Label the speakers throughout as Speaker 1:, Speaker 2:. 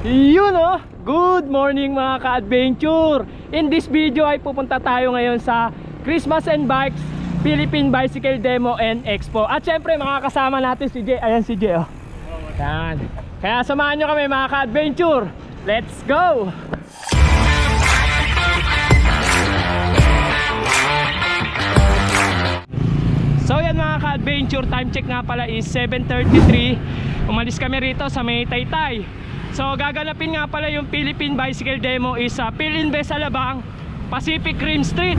Speaker 1: Yun oh! Good morning mga ka-adventure! In this video ay pupunta tayo ngayon sa Christmas and Bikes Philippine Bicycle Demo and Expo. At syempre makakasama natin si Jay. Ayan si Jay oh. Yan. Kaya samahan nyo kami mga ka-adventure. Let's go! So yan mga ka-adventure, time check nga pala is 7:33. Umalis kami rito sa may Taytay. So gaganapin nga pala yung Philippine Bicycle Demo is sa Philinvest Alabang, Pacific Rim Street.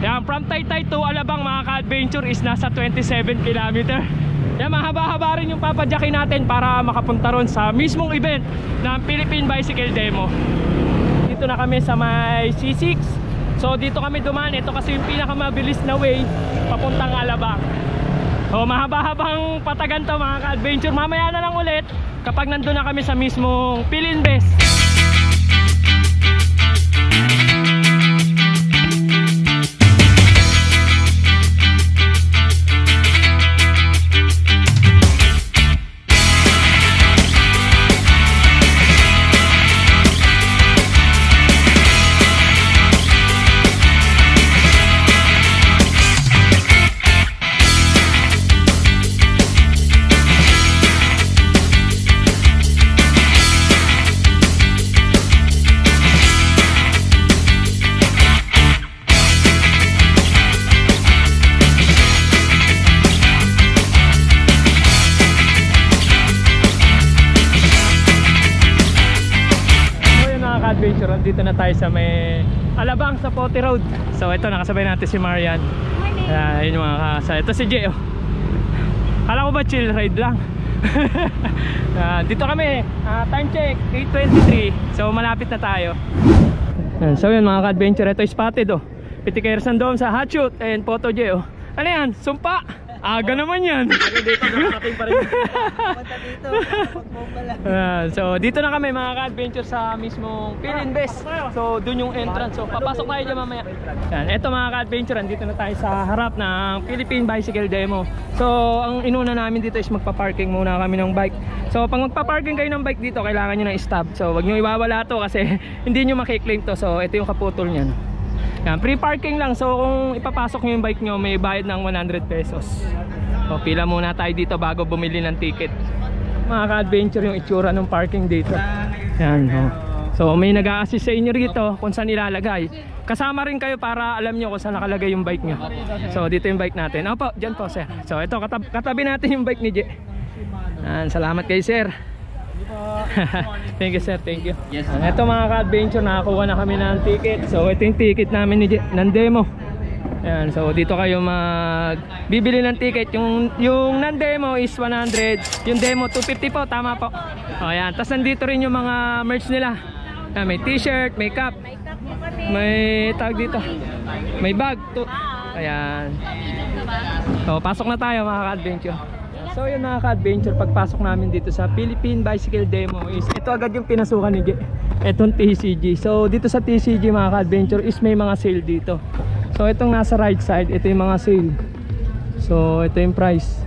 Speaker 1: Yan, from Taytay to Alabang mga ka-adventure is nasa 27 km. Yan, mahaba-haba rin yung papadyakin natin para makapunta ron sa mismong event ng Philippine Bicycle Demo. Dito na kami sa may C6. So dito kami dumaan. Ito kasi yung pinakamabilis na way papuntang Alabang. So mahaba-habang patagan to mga ka-adventure. Mamaya na lang ulit kapag nandun na kami sa mismong Philinvest. Adventure, dito na tayo sa may Alabang sa Pote Road. So ito, nakasabay natin si Marian. Yun mga kasa. Ito si Jay oh. Kala ko ba chill ride lang. Dito kami, time check 8:23. So malapit na tayo. So yun mga ka-adventure, ito spotted oh. Pitikeresan doon sa hot shoot and photo Jay oh. Ano yan? Sumpa! Aga naman yan. So dito na kami mga ka-adventure sa mismong Philinvest. So dun yung entrance. So papasok tayo dyan mamaya. Yan. Ito mga ka-adventure, dito na tayo sa harap ng Philippine Bicycle Demo. So ang inuna namin dito is magpa-parking muna kami ng bike. So pag magpa-parking kayo ng bike dito, kailangan nyo ng stop. So wag nyo iwawala to kasi hindi nyo makiklaim to. So ito yung kaputol nyan. Yan, free parking lang. So kung ipapasok nyo yung bike nyo, may bayad ng 100 pesos. So pila muna tayo dito bago bumili ng ticket. Mga ka-adventure yung itsura ng parking dito. Yan oh. So may nag-a-assist sa inyo rito kung saan ilalagay. Kasama rin kayo para alam nyo kung saan nakalagay yung bike nyo. So dito yung bike natin. Opo, dyan po sir. So ito, katabi natin yung bike ni Jay. Yan, salamat kay sir. Thank you sir, thank you. Yes, ito mga ka-adventure, nakakuha na kami ng ticket. So ito yung ticket namin ni ng demo. Ayan, so dito kayo bibili ng ticket. Yung non-demo is 100, yung demo 250 po, tama po. Ayan, tapos nandito rin yung mga merch nila. Ayan, may t-shirt, may cap, may tag dito, may bag. Ayan. So pasok na tayo mga ka-adventure. So yun mga ka-adventure, pagpasok namin dito sa Philippine Bicycle Demo is ito agad yung pinasukan ni Jay, etong TCG. So dito sa TCG mga ka-adventure is may mga sale dito. So itong nasa right side, ito yung mga sale. So ito yung price.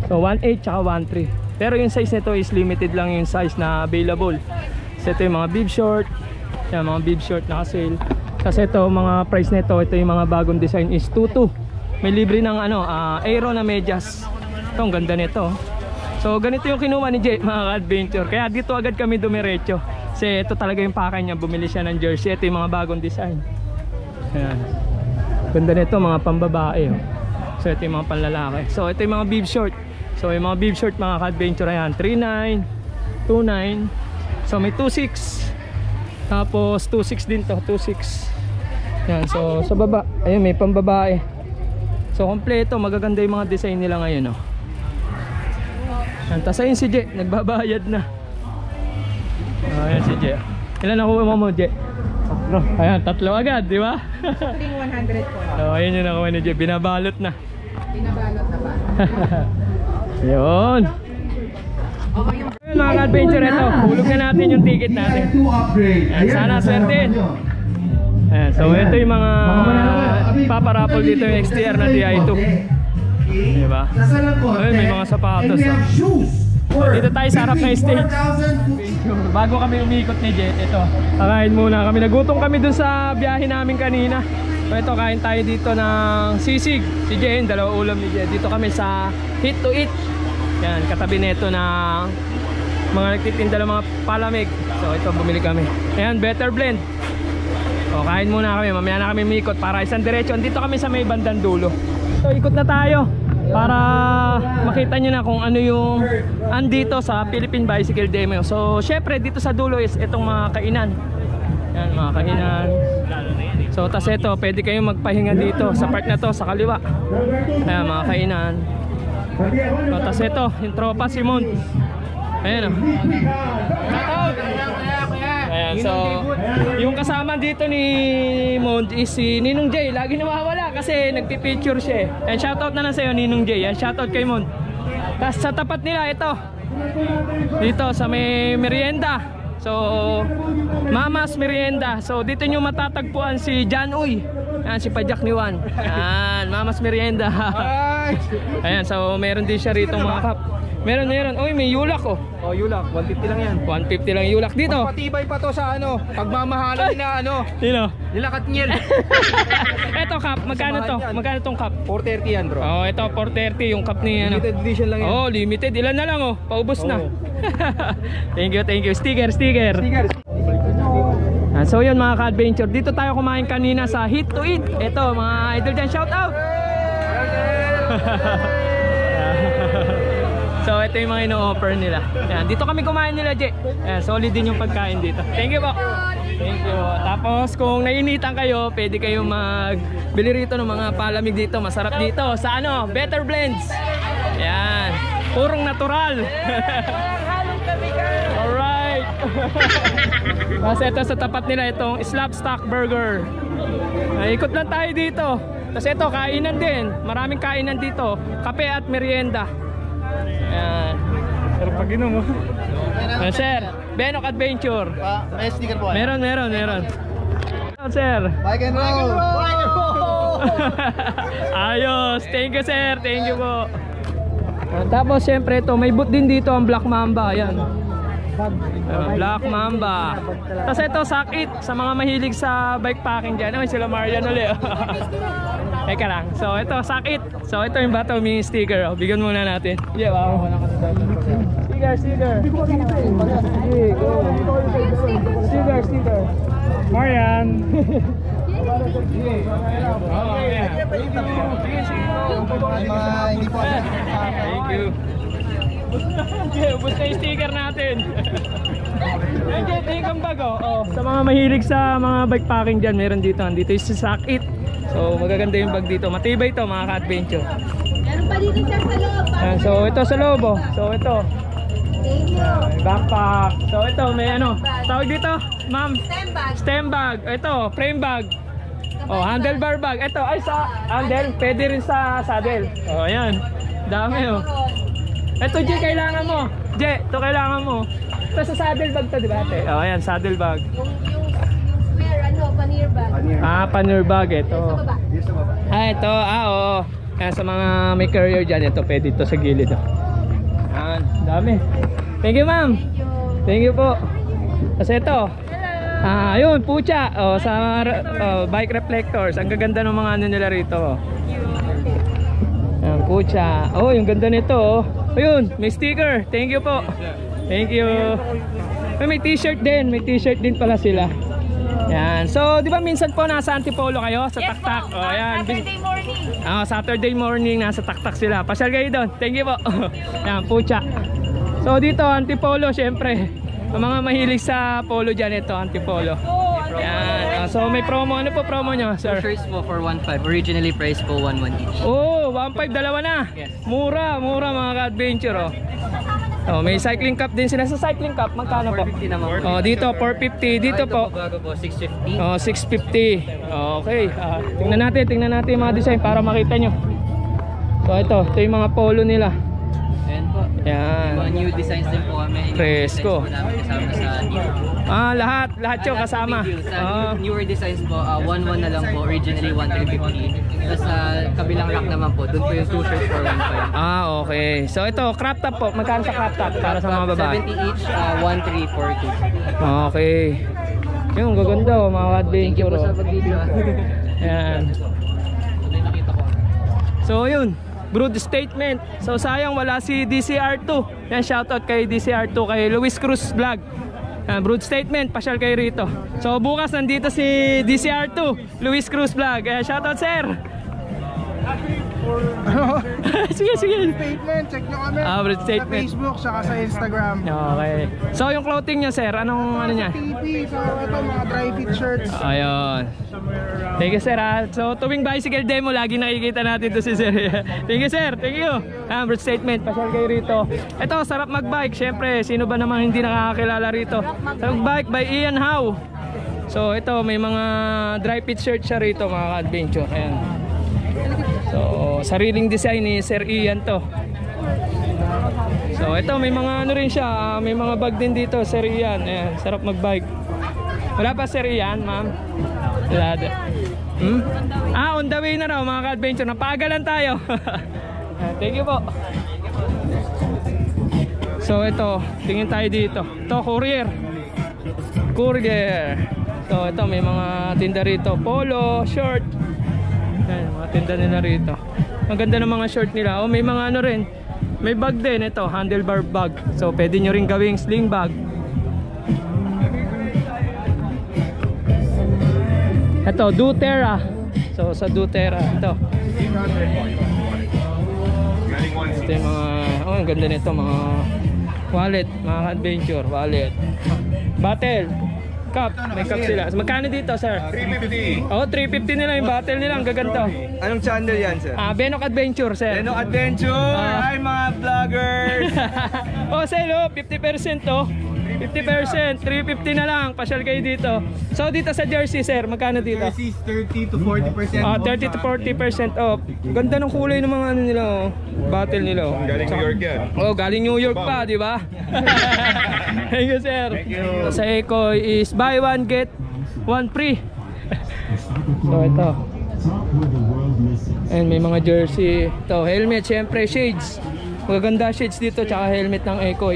Speaker 1: So 1.8 tsaka 1.3. Pero yung size nito is limited lang yung size na available. So ito yung mga bib short. Yan, mga bib short naka-sale. Kasi ito mga price nito, ito yung mga bagong design is 2.2. May libre ng aero na medyas. Ito, ang ganda nito. So ganito yung kinuha ni Jay mga ka-adventure. Kaya dito agad kami dumiretso. Kasi ito talaga yung pakay niya. Bumili siya ng jersey. Ito yung mga bagong design. Ayan. Ganda nito, mga pambabae oh. So ito yung mga panlalaki. So ito yung mga bib short. So yung mga bib short mga ka-adventure, ayan, 3.9, 2.9. So may 2.6. Tapos 2.6 din to, 2.6. Ayan, so sa baba, ayun, may pambabae. So kompleto, magaganda yung mga design nila ngayon oh. Tapos ayun si Jay, nagbabayad na. Ayan si Jay. Ilan nakuha mo Jay? Ayan, 3 agad, di ba?
Speaker 2: 100 po.
Speaker 1: So ayun yung nakuha ni Jay, binabalot na.
Speaker 2: Binabalot na ba?
Speaker 1: Yun. Ayun mga ka-adventure, ito, hulog na natin yung ticket natin. Ayan, sana swerte. Ayan, so ito yung mga paparapol dito, yung XTR na DI2. Diba? Ayun, may mga sapatos oh. Dito tayo sa harap ng stage. Bago kami umikot ni Jet, ito. Kakain muna kami. Nagutom kami dun sa biyahe namin kanina. So ito, kain tayo dito ng sisig. Si Jen, dalawa ulam ni Jet. Dito kami sa Hit to Eat. Yan, katabi nito ng mga nagtitinda ng mga palamig. So ito, bumili kami. Ayan, Better Blend. So kain muna kami. Mamaya na kami umikot para isang diretso. Dito kami sa may bandang dulo. So ikot na tayo para makita nyo na kung ano yung andito sa Philippine Bicycle Demo. So syempre dito sa dulo is itong mga kainan. Yan, mga kainan. So tas ito, pwede kayong magpahinga dito sa part na to sa kaliwa. Ayan, mga kainan. So tas ito, yung tropa si Mon. Ayan o. Ayan, so yung kasama dito ni Mond is si Ninong J. Lagi nawawala kasi nagpipicture siya. And shoutout na lang sa'yo Ninong J. Yan, shoutout kay Mond. Tapos sa tapat nila ito, dito sa may merienda. So Mama's Merienda. So dito nyo matatagpuan si John Uy. Ayan, si Pajak ni Juan. Ayan, Mama's Merienda. Ayan, so meron din siya rito mga kap. Meron. Uy, may yulak oh.
Speaker 3: Oh, yulak, 150 lang yan.
Speaker 1: 150 lang yulak dito.
Speaker 3: Patibay pa to sa ano, pagmamahalan na ano.
Speaker 1: Dino.
Speaker 3: Nilakat niyan.
Speaker 1: Eto cup, magkano to? Magkano tong cup?
Speaker 3: 430 yan, bro.
Speaker 1: Oh, ito 430 yung cup ni ano.
Speaker 3: Limited edition lang yan.
Speaker 1: Oh, limited. Ilan na lang oh. Paubos na.
Speaker 3: Oh.
Speaker 1: Thank you. Sticker.
Speaker 3: Sticker.
Speaker 1: So yun mga ka-adventure, dito tayo kumain kanina sa Hit to Eat. Ito mga idol dyan, shout out. So ito yung mga ino-offer nila. Yan, dito kami kumain nila, Je. Yan, solid din yung pagkain dito. Thank you po. Thank you. Tapos kung nainitan kayo, pwede kayong magbili rito ng mga palamig dito. Masarap dito sa ano, Better Blends. Yan, purong natural. Alright. Tapos ito sa tapat nila itong Slab Stock Burger. Ikot lang tayo dito. Tapos ito kainan din. Maraming kainan dito. Kape at merienda. Ayan.
Speaker 3: Pero pag inom mo.
Speaker 1: Sir, Benok Adventure.
Speaker 3: May sticker po.
Speaker 1: Meron. Sir.
Speaker 3: Bike and roll.
Speaker 1: Ayos. Thank you sir. Thank you po. Tapos syempre ito, may boot din dito ang Black Mamba. Ayan. Black Mamba. Tapos ito, Sakit. Sa mga mahilig sa bike packing dyan. Ay, sila Marian ulit. Teka lang. So ito, Sakit. So ito yung Battle Mini sticker. Oh. Bigyan muna natin. Yeah, wow. Sticker. Sticker. Marian. Thank you. Ubus na yung sticker natin. Ito yung bag oh. Sa mga mahilig sa mga bike packing dyan, meron dito. Dito yung Sakit. So magaganda yung bag dito. Matibay ito mga ka-adventure.
Speaker 4: Meron pa dito siya sa loob.
Speaker 1: So ito sa loob oh. So ito.
Speaker 4: Thank you.
Speaker 1: Backpack. So ito may ano. Tawag dito, ma'am.
Speaker 4: Stem bag.
Speaker 1: Stem bag. Ito, frame bag. Oh, handlebar bag. Ito ay sa handle, pwede rin sa saddle. Oh, ayan. Dami oh. Ito J, kailangan mo. J, ito kailangan mo. Ito sa saddle bag to, di ba ate? Oh, ayan, saddle bag.
Speaker 4: Yung square, pannier bag.
Speaker 1: Ah, pannier bag ito.
Speaker 4: Sa baba.
Speaker 1: Ah, ito. Oo. Kaya sa mga may career dyan, ito pwede ito sa gilid. Oh. Ayan, dami. Thank you, ma'am. Thank you po. Kasi ito. Ayun, pucha. Oh, sa bike reflectors. Ang gaganda ng mga ano nila rito. Oh. Ayan, pucha. Oh, yung ganda nito. Oh. Ayun, may sticker. Thank you po. Thank you. May t-shirt din. May t-shirt din pala sila. Yan. So, di ba minsan po nasa Antipolo kayo? Sa Taktak.
Speaker 4: Po.
Speaker 1: Oh, yan.
Speaker 4: Saturday morning.
Speaker 1: Saturday morning nasa Taktak sila. Pasyal kayo doon. Thank you po. Yan, pucha. So, dito Antipolo, syempre. Ang mga mahilig sa polo dyan, ito, Antipolo. Yan. So, may promo. Ano po promo nyo, sir?
Speaker 5: Shirts po for 1.5. Originally priced po 1.1 each.
Speaker 1: Oh, 1.5 dalawa na.
Speaker 5: Yes.
Speaker 1: Mura mga ka-adventure oh. Oh, may cycling cup din sila. Sa cycling cup, magkano po?
Speaker 5: 450 naman.
Speaker 1: Oh, dito 450, dito
Speaker 5: Ito
Speaker 1: po.
Speaker 5: bago po 650.
Speaker 1: Oh, 650. Okay. Tingnan natin yung mga design para makita nyo. So ito yung mga polo nila.
Speaker 5: Ayan po.
Speaker 1: Yan.
Speaker 5: Mga new designs din po kami. Yung
Speaker 1: Presko.
Speaker 5: designs po namin kasama sa new.
Speaker 1: Lahat yung kasama.
Speaker 5: Sa newer designs po, 1.1 na lang po. Originally 1.350. Tapos sa kabilang rack naman po, doon po yung 2 shirts for 1.5.
Speaker 1: Okay. So ito, crop top po. Magkano sa crop top para sa mga babae?
Speaker 5: 70 each, 1.342.
Speaker 1: Okay. Yung gaganda oh, mga adventure.
Speaker 5: Thank you po sa
Speaker 1: Oh.
Speaker 5: pag-video.
Speaker 1: Yan. So yun, brood statement. So sayang wala si DCR2. Yan, shoutout kay DCR2, kay Luis Cruz Vlog. Brood statement, pasyal kayo rito. So bukas nandito si DCR2, Luis Cruz Vlog. Shoutout sir. Sige.
Speaker 3: Statement, check nyo kami.
Speaker 1: Brood
Speaker 3: Sa
Speaker 1: statement.
Speaker 3: Facebook, saka sa Instagram.
Speaker 1: Okay. So yung clothing niya sir, anong ano niya?
Speaker 3: TP, so ito mga dry fit shirts.
Speaker 1: Ayun. Thank you sir ha. So tuwing bicycle demo lagi nakikita natin to si sir. Thank you sir. Thank you. Broad statement. Pasyal kayo rito. Ito sarap magbike. Syempre sino ba namang hindi nakakakilala rito. Sarap magbike by Ian Howe. So ito may mga dry fit shirt siya rito mga adventure. Ayan. So sariling design ni Sir Ian to. So ito may mga ano rin siya. May mga bag din dito Sir Ian. Ayan. Sarap magbike. Wala pa Sir Ian ma'am? Wala. On the way na raw mga ka-adventure. Napagalan tayo. Thank you po. So ito, tingin tayo dito. Ito, courier. So ito, may mga tinda rito. Polo, short. Ayan, mga tinda nila rito. Ang ganda ng mga short nila. May mga ano rin. May bag din ito, handlebar bag. So pwede nyo rin gawing sling bag. Ito, doTERRA. So sa doTERRA ito. Ito yung mga, ang ganda nito, mga wallet, mga adventure wallet. Battle cup, may cup sila. So, magkano dito sir?
Speaker 3: 350.
Speaker 1: 350 nila yung battle nila, ang gaganda.
Speaker 3: Anong channel yan, sir?
Speaker 1: Benok Adventure sir.
Speaker 3: Benok Adventure! Hi mga vloggers!
Speaker 1: Sale 50% to. 50%, 350 na lang. Pasyal kayo dito. So dito sa jersey sir, magkano dito?
Speaker 3: Jerseys 30 to 40% off.
Speaker 1: 30 to 40% off. Ganda ng kulay ng mga ano nila, oh. Battle nila. Oh.
Speaker 3: Galing New York yan.
Speaker 1: Galing New York pa, di ba? Thank you sir.
Speaker 3: Thank you.
Speaker 1: Sa Eco is buy one get one free. So ito. And may mga jersey. Ito, helmet, syempre shades. Magaganda shades dito, tsaka helmet ng Eco.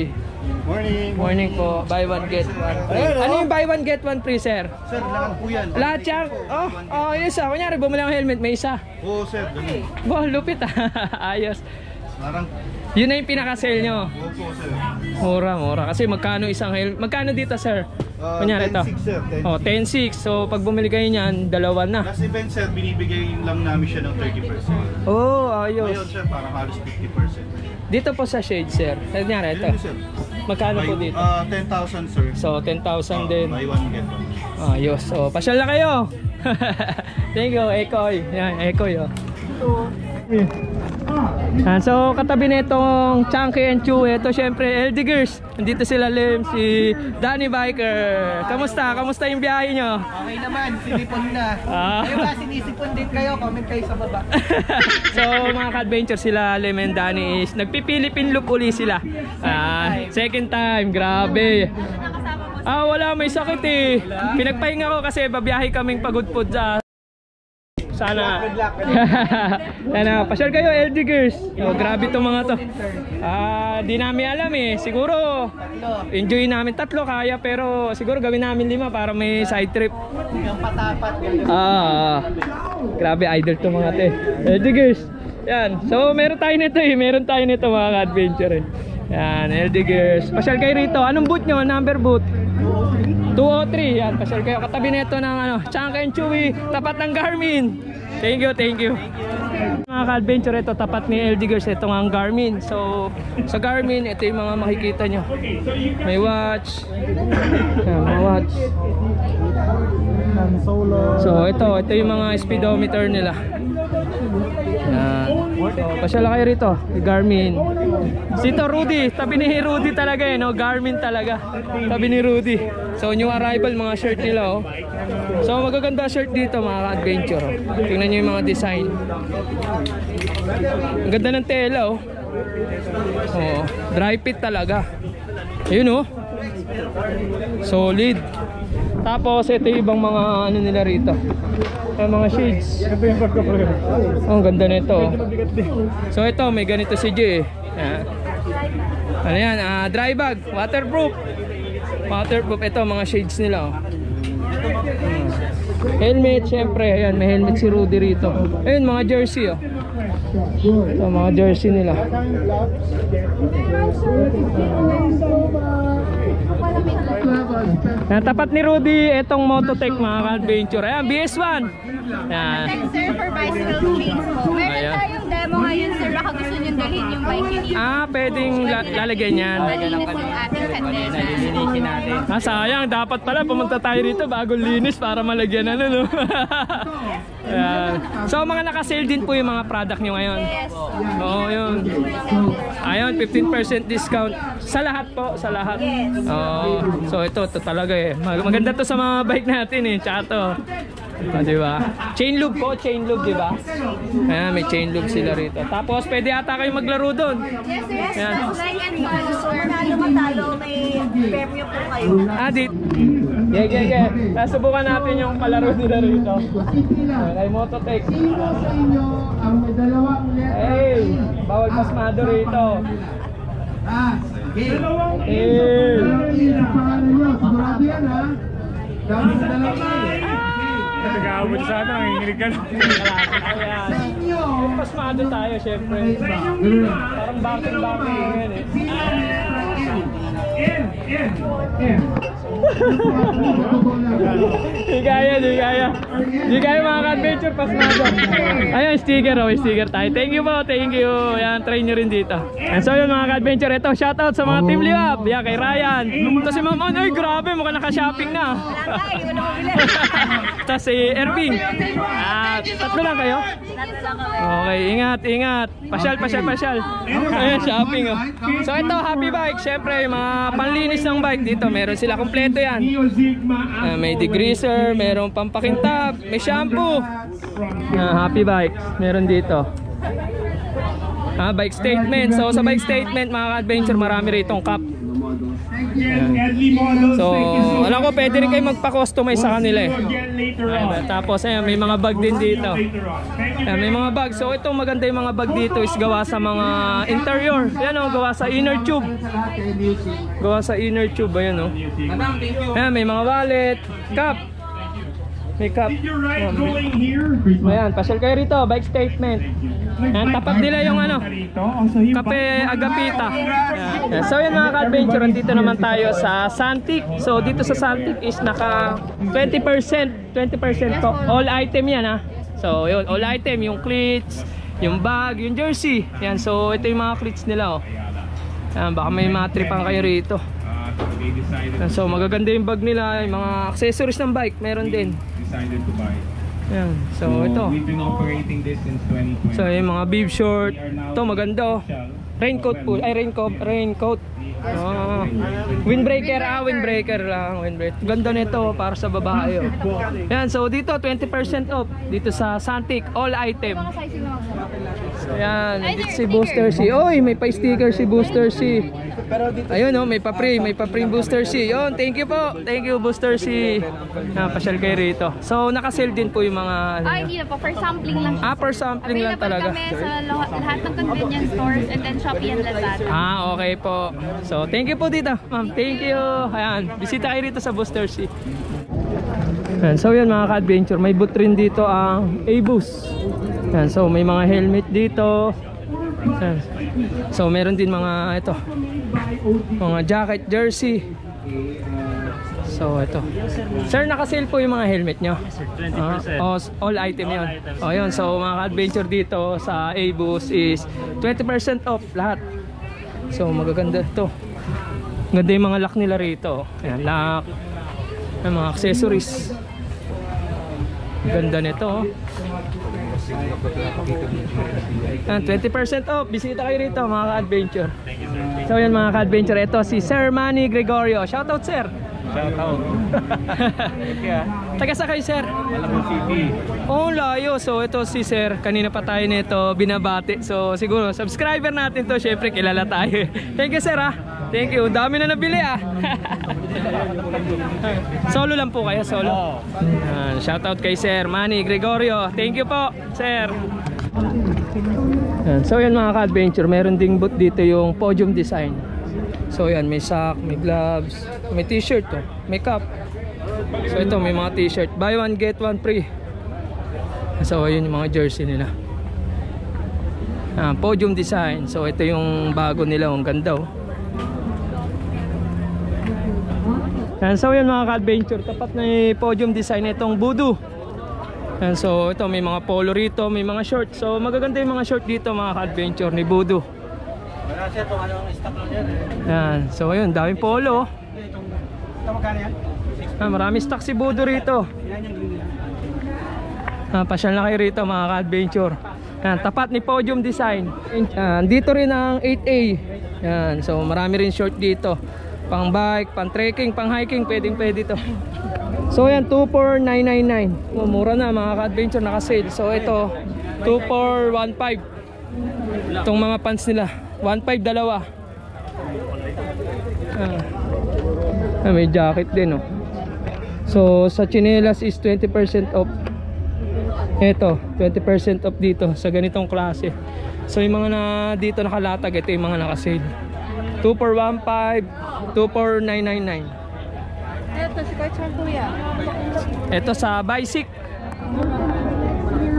Speaker 3: Morning!
Speaker 1: Morning po, buy one get one free. Ano yung buy one get one free sir?
Speaker 3: Sir, lahat po yan.
Speaker 1: Lahat yan? Yes ah. Kunyari, bumili ang helmet, may isa.
Speaker 3: Oo, sir.
Speaker 1: Lupit ah. Ayos.
Speaker 3: Parang,
Speaker 1: Yun na yung pinaka-sale nyo.
Speaker 3: opo, sir.
Speaker 1: Mura. Kasi magkano isang helmet? Magkano dito sir? Kunyari ito.
Speaker 3: 10.6, sir.
Speaker 1: 10.6. So pag bumili kayo niyan, dalawa na.
Speaker 3: Last event, sir, binibigay lang namin siya ng 30%.
Speaker 1: Ayos.
Speaker 3: Ngayon, sir, parang halos 50%.
Speaker 1: Dito po sa shade sir. Kunyari ito.
Speaker 3: Yun, sir.
Speaker 1: Magkano po dito?
Speaker 3: 10,000, sir.
Speaker 1: So 10,000 din.
Speaker 3: Buy one, get one.
Speaker 1: Ayos. So pasyal na kayo. Thank you, Ekoy. Yan, Ekoy. So katabi nitong Chunky and Chewy, ito syempre Eldigers. Nandito sila Lem, si Danny Biker. Kamusta yung biyahe nyo?
Speaker 2: Okay naman, sinipon na. Kayo ba, sinisipon din kayo? Comment kayo sa baba.
Speaker 1: So mga ka-adventure sila Lem and Danny is nagpipilipin loop uli sila. Second time, grabe. Wala, may sakit eh. Pinagpahinga ko kasi babiyahe kaming pagudpod sa sana. Pasyal kayo Eldigers. Grabe itong mga to. Di namin alam eh. Siguro enjoy namin 3 kaya, pero siguro gawin namin 5 para may side trip.
Speaker 2: Yung patapat.
Speaker 1: Grabe idol to mga te. Eldigers. Yan. So meron tayo nito mga ka-adventure. Yan, Eldigers. Pasyal kayo rito. Anong boot nyo? Number boot? 203. Yan, pasyal kayo. Katabi nito ng Chunky and Chewy, tapat ng Garmin. Thank you. Mga ka-adventure, ito tapat ni Eldigers, ito ang Garmin. So sa Garmin, ito yung mga makikita nyo. May watch. Yan, may watch. So ito yung mga speedometer nila. Yan. So, pasyala kayo rito, Garmin. Sito Rudy, tabi ni Rudy talaga eh, no? Garmin talaga. Tabi ni Rudy. So new arrival mga shirt nila oh. So magaganda shirt dito mga ka-adventure oh. Tingnan niyo yung mga design. Ang ganda ng tela oh. Oh, dry fit talaga. Ayun oh. Solid. Tapos ito yung ibang mga ano nila rito. Yung mga shades. Oh, ang ganda nito oh. So ito may ganito si G eh. Ano yan? Dry bag, waterproof. Waterproof. Ito mga shades nila oh. Helmet syempre. Ayan may helmet si Rudy rito. Ayun mga jersey oh. Ito mga jersey nila. Tapat ni Rudy itong Mototech mga ka-adventure. Ayan BS1. Ayan.
Speaker 4: Thanks sir for bicycle links po. Meron tayong demo ngayon sir. Baka gusto nyo dalhin yung bike nyo.
Speaker 1: Pwedeng lalagyan yan.
Speaker 4: Malinis po yung ating kandesa.
Speaker 5: Nalilinisin natin.
Speaker 1: Sayang, dapat pala pumunta tayo rito bagong linis para malagyan ano no. Ayan. So mga naka-sale din po yung mga product nyo ngayon.
Speaker 4: Yes.
Speaker 1: Oo yun. Ayun 15% discount sa lahat po, sa lahat. So ito talaga eh. Maganda to sa mga bike natin eh. Tsaka to. Diba? Chain loop po, chain loop diba? Ayan, may chain loop sila rito. Tapos pwede ata kayo maglaro doon.
Speaker 4: Yes sir. Yes.
Speaker 1: Ayan.
Speaker 4: Like and follow. So manalo matalo may premyo po kayo.
Speaker 1: Yeah. Subukan natin yung palaro nila rito. Ay, Mototech. Hey, bawal pasmado rito. Nag-aabot sana, nanginginig ka na. Pasmado tayo, syempre. Parang backing yan eh. Di kaya mga ka-adventure pasmado. Ayun, sticker sticker tayo. Thank you po, thank you. Yan, try nyo rin dito. And so yun mga ka-adventure, ito shoutout sa mga Team Liwab. Yan, kay Ryan. Ito si Ma'am, ay grabe, mukhang naka-shopping na. Tapos si Erving. Tatlo lang kayo? Okay, ingat. Pasyal. Ayan, shopping oh. So ito, Happy Bike. Syempre, mga panlinis ng bike dito. Meron sila kompleto yan. May degreaser, meron pampakintab, may shampoo. Happy Bike, meron dito. Bike statement. So sa bike statement mga ka-adventure, marami ritong cup. So alam ko pwede rin kayo magpa-customize sa kanila eh. Tapos ayan, may mga bag din dito. Ayan, may mga bag. So ito maganda yung mga bag dito is gawa sa mga interior. Yan o, gawa sa inner tube. Ayan o. Ayan, may mga wallet, cup. May cup. Ayan, pasyal kayo rito, bike statement. Ayan, tapat nila yung ano, Kape Agapita. Ayan. So yun mga ka-adventure, dito naman tayo sa Santic. So dito sa Santic is naka 20% po. All item yan ha. So yun, all item, yung cleats, yung bag, yung jersey. Ayan, so ito yung mga cleats nila oh. Ayan, baka may matripan kayo rito. Ayan, so magaganda yung bag nila, yung mga accessories ng bike, meron din. Ayan, so ito.
Speaker 3: We've been operating this since 2020.
Speaker 1: So yung mga bib short, ito maganda oh. Raincoat po, raincoat. Windbreaker lang. Ganda nito para sa babae oh. Yan, so dito 20% off dito sa Santic, all item. So yan, si Booster C. Oy, may pa-sticker si Booster C. Ayun oh, may pa-frame Booster C. Yun, thank you po. Thank you Booster C. Pasyal kayo rito. So naka-sale din po yung mga
Speaker 4: Hindi na po, for sampling lang.
Speaker 1: per sampling lang talaga.
Speaker 4: Kami sa lahat ng convenience stores and then Shopee and Lazada.
Speaker 1: Okay po. So thank you po dito, ma'am. Thank you. Ayan, bisita kayo rito sa Booster C. Ayan, so yan mga ka-adventure, may booth rin dito ang A-Boost. Ayan, so may mga helmet dito. Ayan. So meron din mga ito, mga jacket, jersey. So ito. Sir, naka-sale po yung mga helmet nyo? All item yun. Yun. So mga ka-adventure dito sa A-Boost is 20% off lahat. So magaganda ito. Ganda yung mga lock nila rito. Ayan, lock. Ayan, mga accessories. Ganda nito. Yan, 20% off. Bisita kayo rito mga ka-adventure. So yan mga ka-adventure, ito si Sir Manny Gregorio. Shoutout sir.
Speaker 3: Shoutout.
Speaker 1: Taga sa kayo sir?
Speaker 3: Malabon City.
Speaker 1: Oh, layo. So ito si sir, kanina pa tayo nito binabati. So siguro subscriber natin to, syempre kilala tayo. Thank you sir ha. Thank you. Dami na nabili ah. Solo lang po kayo, solo. Shoutout kay Sir Manny Gregorio. Thank you po, sir. So yan mga ka-adventure, meron ding booth dito yung Podium Design. So yan, may sock, may gloves, may t-shirt to, may cup. So ito, may mga t-shirt. Buy one get one free. So ayun yung mga jersey nila. Podium Design. So ito yung bago nila, ang ganda oh. So yan mga ka-adventure, tapat na yung Podium Design itong Voodoo. So ito may mga polo rito, may mga short. So magaganda yung mga short dito mga ka-adventure ni Voodoo. Yan. So ayun, daming polo. Marami stock si Voodoo rito. Pasyal na kayo rito mga ka-adventure. Yan, tapat ni Podium Design. Dito rin ang 8A. Yan. So marami rin short dito. Pang bike, pang trekking, pang hiking, pwede to. So yan, 24999. Oh, mura na mga ka-adventure, naka-sale. So ito, 2415. Itong mga pants nila, 15 dalawa. May jacket din oh. So sa chinelas is 20% off. Ito, 20% off dito sa ganitong klase. So yung mga na dito nakalatag, ito yung mga naka-sale. 2415, 24999.
Speaker 4: Ito, si Kachan kuya.
Speaker 1: Ito sa bicycle.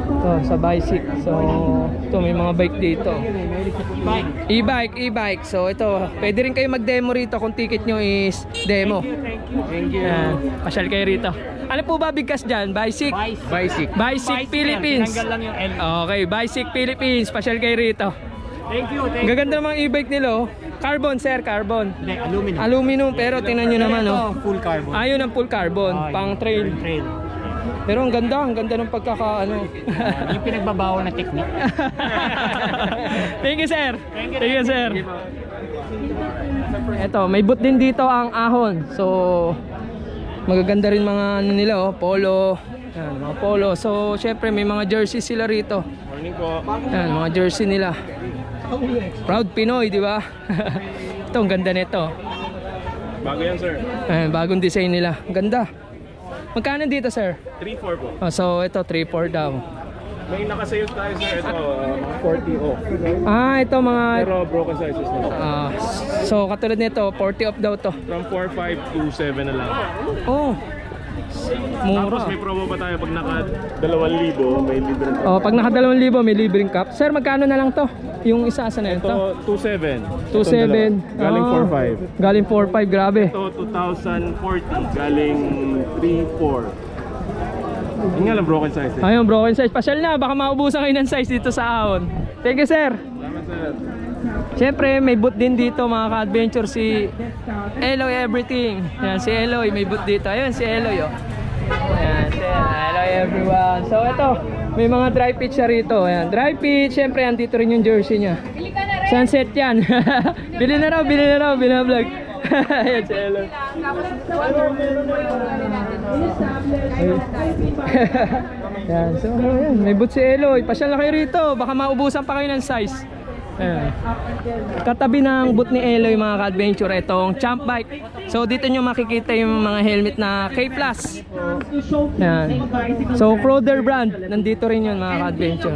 Speaker 1: Ito sa bicycle. So ito may mga bike dito. E-bike. So ito, pwede rin kayo mag-demo rito kung ticket nyo is demo.
Speaker 2: Thank you.
Speaker 1: Pasyal kayo rito. Ano po ba bigkas dyan? Bicycle Philippines. Okay, Bicycle Philippines. Pasyal kayo rito.
Speaker 2: Thank you.
Speaker 1: Gaganda ng mga e-bike nila oh. Carbon sir, carbon.
Speaker 2: Aluminum.
Speaker 1: Aluminum, pero tingnan nyo naman oh.
Speaker 2: Full carbon.
Speaker 1: Ayun ang full carbon, pang trail. Pero ang ganda ng pagkakaano.
Speaker 2: Yung pinagbabawa na technique.
Speaker 1: Thank you sir. Thank you sir. Ito, may booth din dito ang Ahon. So magaganda rin mga ano nila oh, polo. Yan, mga polo. So syempre may mga jersey sila rito.
Speaker 3: Morning po.
Speaker 1: Yan, mga jersey nila. Proud Pinoy, di ba? Ito, ang ganda nito.
Speaker 3: Bago yan, sir.
Speaker 1: Bagong design nila. Ganda. Magkano dito, sir?
Speaker 3: 3-4 po.
Speaker 1: So, ito, 3-4 daw.
Speaker 3: May nakasales tayo, sir. Ito, 40 off.
Speaker 1: Ito mga...
Speaker 3: Pero broken sizes na.
Speaker 1: So, katulad nito, 40 off daw to.
Speaker 3: From 4-5 to 7 na lang.
Speaker 1: Oh, mura.
Speaker 3: Tapos may promo pa tayo pag naka 2,000, may libre.
Speaker 1: Pag naka 2,000 may libreng cup. Sir, magkano na lang to? Yung isa sa na ito?
Speaker 3: Ito, 2,700.
Speaker 1: 2,700.
Speaker 3: Galing 4,500.
Speaker 1: Galing 4,500, grabe.
Speaker 3: Ito, 2,040. Galing 3,400. Yun nga lang, broken size.
Speaker 1: Ayun, broken size. Pasyal na, baka maubusan kayo ng size dito sa Ahon. Thank you, sir.
Speaker 3: Salamat, sir.
Speaker 1: Siyempre, may booth din dito mga ka-adventure si Eloy Everything. Yan, si Eloy, may booth dito. Ayun, si Eloy oh. Ayan, hello everyone. So ito, may mga dry pitch siya rito. Ayan, dry pitch, syempre andito rin yung jersey niya.
Speaker 4: Bili ka na rin.
Speaker 1: Sunset yan. Bili na raw, binablog. Ayan si Eloy. Ayan, so ayan, may boot si Eloy. Pasyal na kayo rito, baka maubusan pa kayo ng size. Ayan. Katabi ng boot ni Eloy mga ka-adventure, itong Champ Bike. So dito nyo makikita yung mga helmet na K+. Ayan. So Crowder brand, nandito rin yun mga ka-adventure.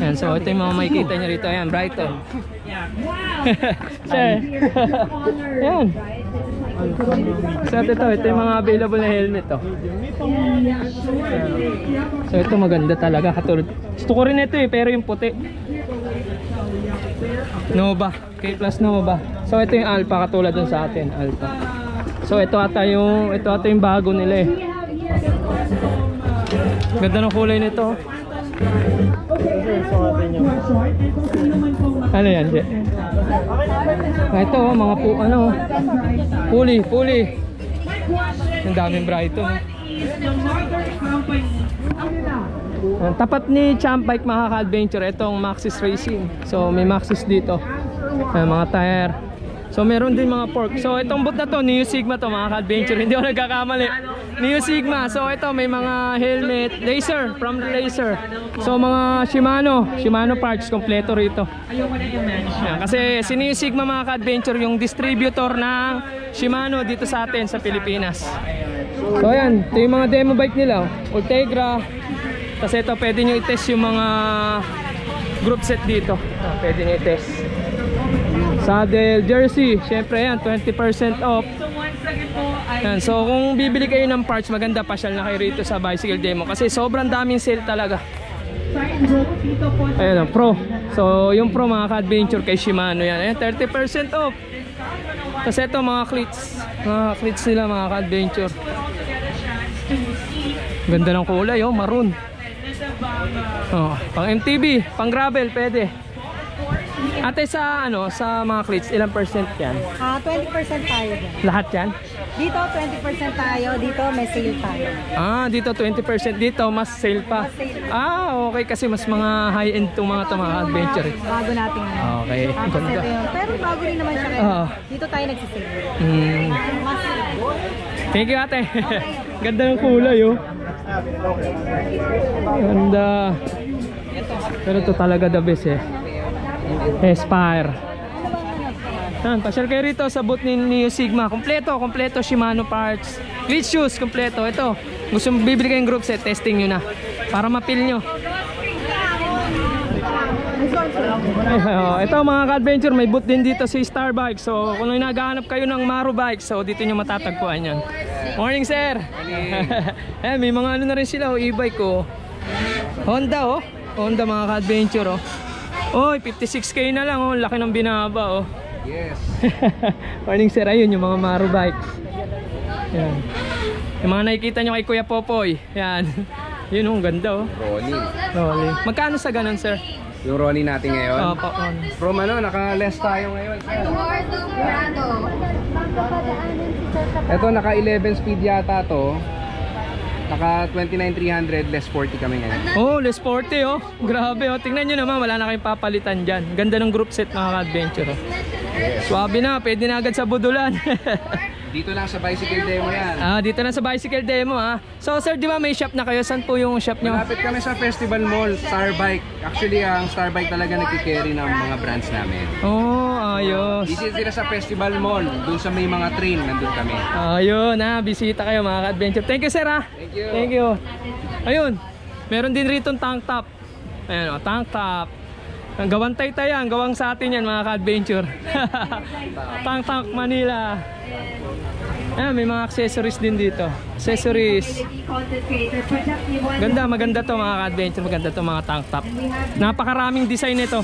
Speaker 1: Ayan. So ito yung mga makikita nyo rito. Ayan, Brighton. Sir. Ayan. So ito yung mga available na helmet oh. So ito maganda talaga, katulad. Gusto ko rin ito pero yung puti. Nova, K+ Nova. So ito yung Alpha, katulad dun sa atin, Alpha. So ito ata yung bago nila eh. Ganda ng kulay nito. Ano yan, Je? Ito mga puli. Ang daming Brighton. Tapat ni Champ Bike mga ka-adventure, itong Maxxis Racing. So may Maxxis dito. Mga tire. So meron din mga fork. So itong boot na to, Neo Sigma to mga ka-adventure. Hindi ako nagkakamali. Neo Sigma. So ito may mga helmet, laser, from the laser. So mga Shimano parts kompleto rito. Yan, kasi si Neo Sigma mga ka-adventure yung distributor ng Shimano dito sa atin sa Pilipinas. So ayan, ito yung mga demo bike nila. Ultegra. Kasi ito pwede nyo i-test yung mga group set dito. Pwede nyo i-test. Saddle, jersey, syempre yan, 20% off. Yan, so kung bibili kayo ng parts, maganda pasyal na kayo rito sa Bicycle Demo kasi sobrang daming sale talaga. Ayan, Pro. So yung Pro mga ka-adventure kay Shimano yan. Ayan, 30% off. Kasi ito mga cleats nila mga ka-adventure. Ganda ng kulay, oh, maroon. Oh, pang MTB, pang gravel, pwede. Ate sa sa mga cleats, ilang percent yan?
Speaker 6: 20% tayo dyan.
Speaker 1: Lahat yan?
Speaker 6: Dito 20% tayo, dito may sale tayo.
Speaker 1: Dito 20%, dito mas sale pa. Okay kasi mas mga high-end itong mga adventure.
Speaker 6: Bago natin
Speaker 1: Okay, ganda.
Speaker 6: Pero bago rin naman siya kaya. Dito tayo nagsisale.
Speaker 1: Thank you ate. Ganda ng kulay oh. Ganda. Pero ito talaga the best eh. Aspire. Pasyal kayo rito sa booth ni Neo Sigma. Kompleto Shimano parts. Cleat shoes, kompleto. Ito, gusto mo bibili kayong group set, testing nyo na para mapil nyo. Ito mga ka-adventure, may booth din dito si Star Bike. So kung naghahanap kayo ng Maru Bike, so dito nyo matatagpuan yan. Morning sir. May mga na rin sila, e-bike oh. Honda Honda mga ka-adventure oh. 56k na lang oh, laki ng binaba oh.
Speaker 3: Yes.
Speaker 1: Morning sir, ayun yung mga Maru bikes. Yan. Yung mga nakikita nyo kay Kuya Popoy. Yan. Yun oh, ganda oh. Ronnie. Magkano sa ganun sir?
Speaker 3: Yung Ronnie natin ngayon?
Speaker 1: Opo.
Speaker 3: From naka-less tayo ngayon. Ito naka 11 speed yata to. Naka 29,300, less 40 kami ngayon.
Speaker 1: Less 40 oh. Grabe oh. Tingnan nyo naman, wala na kayong papalitan dyan. Ganda ng group set mga ka-adventure oh. Swabe na, pwede na agad sa budulan.
Speaker 3: Dito lang sa Bicycle Demo yan.
Speaker 1: Dito lang sa Bicycle Demo ha. So sir, di ba may shop na kayo? Saan po yung shop nyo?
Speaker 3: Malapit kami sa Festival Mall, Star Bike. Actually, ang Star Bike talaga nagkikerry ng mga brands namin.
Speaker 1: Ayos.
Speaker 3: Dito sila sa Festival Mall, dun sa may mga train, nandun kami.
Speaker 1: Ayun bisita kayo mga ka-adventure. Thank you sir ha. Thank you. Ayun, meron din rito tank top. Ayan tank top. Ang gawang Taytay yan, gawang sa atin yan mga ka-adventure. Tank Manila. May mga accessories din dito. Accessories. Maganda to mga ka-adventure. Maganda to mga tank top. Napakaraming design nito.